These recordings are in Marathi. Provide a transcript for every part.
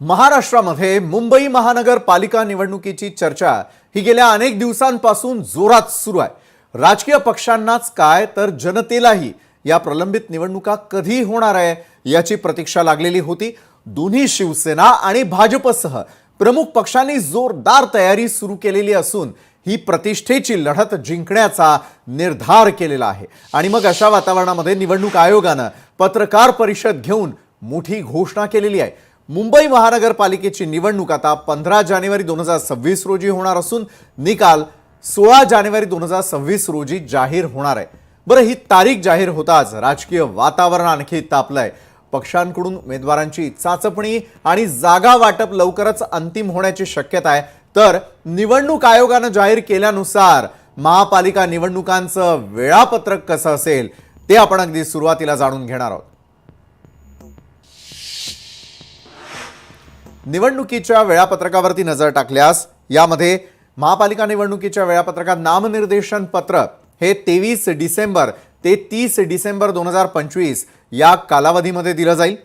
महाराष्ट्रामध्ये मुंबई महानगरपालिका निवडणुकीची चर्चा ही गेल्या अनेक दिवसांपासून जोरात सुरू आहे। राजकीय पक्षांनाच काय तर जनतेलाही या प्रलंबित निवडणुका कधी होणार आहे याची प्रतीक्षा लागलेली होती। दोन्ही शिवसेना आणि भाजपसह प्रमुख पक्षांनी जोरदार तयारी सुरू केलेली असून ही प्रतिष्ठेची लढत जिंकण्याचा निर्धार केलेला आहे। आणि मग अशा वातावरणामध्ये निवडणूक आयोगाने पत्रकार परिषद घेऊन मोठी घोषणा केलेली आहे। मुंबई महानगरपालिकेची निवडणूक आता 15 जानेवारी 2026 रोजी होणार असून निकाल 16 जानेवारी 2026 रोजी जाहीर होणार आहे। बरं, ही तारीख जाहीर होताच राजकीय वातावरण आणखी तापलंय। पक्षांकडून उमेदवारांची चाचपणी आणि जागा वाटप लवकरच अंतिम होण्याची शक्यता आहे। तर निवडणूक आयोगाने जाहीर केल्यानुसार महापालिका निवडणुकांचं वेळापत्रक कसं असेल ते आपण अगदी सुरुवातीला जाणून घेणार आहोत। निवडणुकीच्या वेळापत्रकावरती नजर टाकल्यास यामध्ये महापालिका निवडणुकीच्या वेळापत्रकात नामनिर्देशन पत्र हे 23 डिसेंबर ते 30 डिसेंबर 2025 या कालावधीमध्ये दिलं जाईल।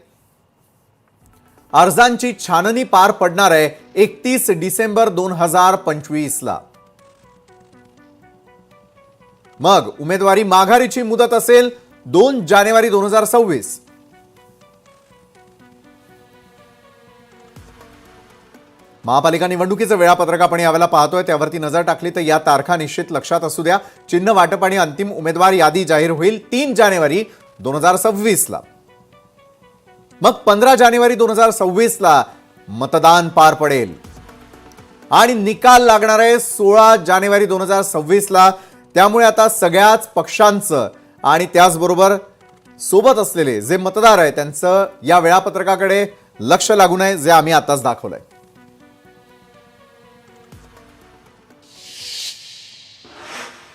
अर्जांची छाननी पार पडणार आहे 31 डिसेंबर 2025 ला। मग उमेदवारी माघारीची मुदत असेल 2 जानेवारी 2026। महापालिका निवडणुकीचं वेळापत्रक आपण यावेळेला पाहतोय त्यावरती नजर टाकली तर या तारखा निश्चित लक्षात असू द्या। चिन्ह वाटप आणि अंतिम उमेदवार यादी जाहीर होईल 3 जानेवारी 2026 ला। मग 15 जानेवारी 2026 ला मतदान पार पडेल आणि निकाल लागणार आहे 16 जानेवारी 2026 ला। त्यामुळे आता सगळ्याच पक्षांचं आणि त्याचबरोबर सोबत असलेले जे मतदार आहेत त्यांचं या वेळापत्रकाकडे लक्ष लागू नये, जे आम्ही आताच दाखवलंय।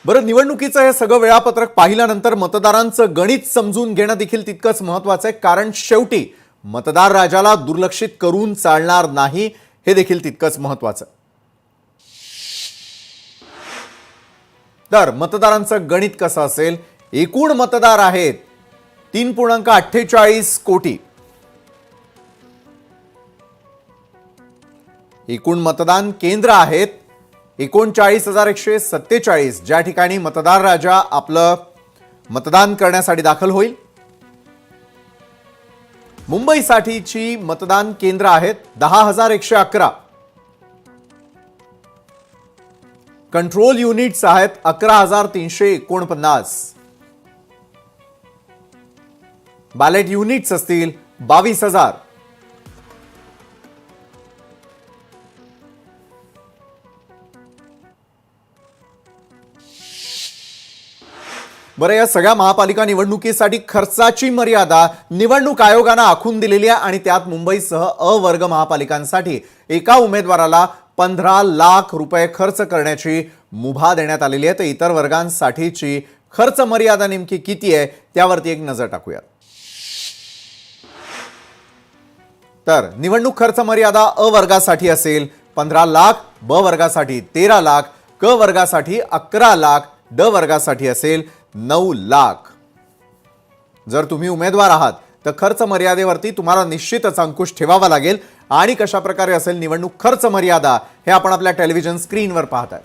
बरं, निवडणुकीचं हे सगळं वेळापत्रक पाहिल्यानंतर मतदारांचं गणित समजून घेणं देखील तितकंच महत्त्वाचं आहे, कारण शेवटी मतदार राजाला दुर्लक्षित करून चालणार नाही हे देखील तितकंच महत्त्वाचं। तर मतदारांचं गणित कसं असेल? एकूण मतदार आहेत 3.48 कोटी। एकूण मतदान केंद्र आहेत 39,147, ज्या ठिकाणी मतदार राजा आपलं मतदान करण्यासाठी दाखल होईल। मुंबईसाठीची मतदान केंद्र आहेत 10,111। कंट्रोल युनिट्स आहेत 11,349। बॅलेट युनिट्स असतील 22,000। बरं, या सगळ्या महापालिका निवडणुकीसाठी खर्चाची मर्यादा निवडणूक आयोगाने आखून दिलेली आहे आणि त्यात मुंबईसह अ वर्ग महापालिकांसाठी एका उमेदवाराला 15 लाख रुपये खर्च करण्याची मुभा देण्यात आलेली आहे। तर इतर वर्गांसाठीची खर्च मर्यादा नेमकी किती आहे त्यावरती एक नजर टाकूया। तर निवडणूक खर्च मर्यादा अ वर्गासाठी असेल 15 लाख, ब वर्गासाठी 13 लाख, क वर्गासाठी 11 लाख, ड वर्गासाठी असेल 9 लाख। जर तुम्ही उमेदवार आहात तर खर्च मर्यादेवरती तुम्हाला निश्चितच अंकुश ठेवावा लागेल। आणि कशा प्रकारे असेल निवडणूक खर्च मर्यादा हे आपण आपल्या टेलिव्हिजन स्क्रीनवर पाहताय।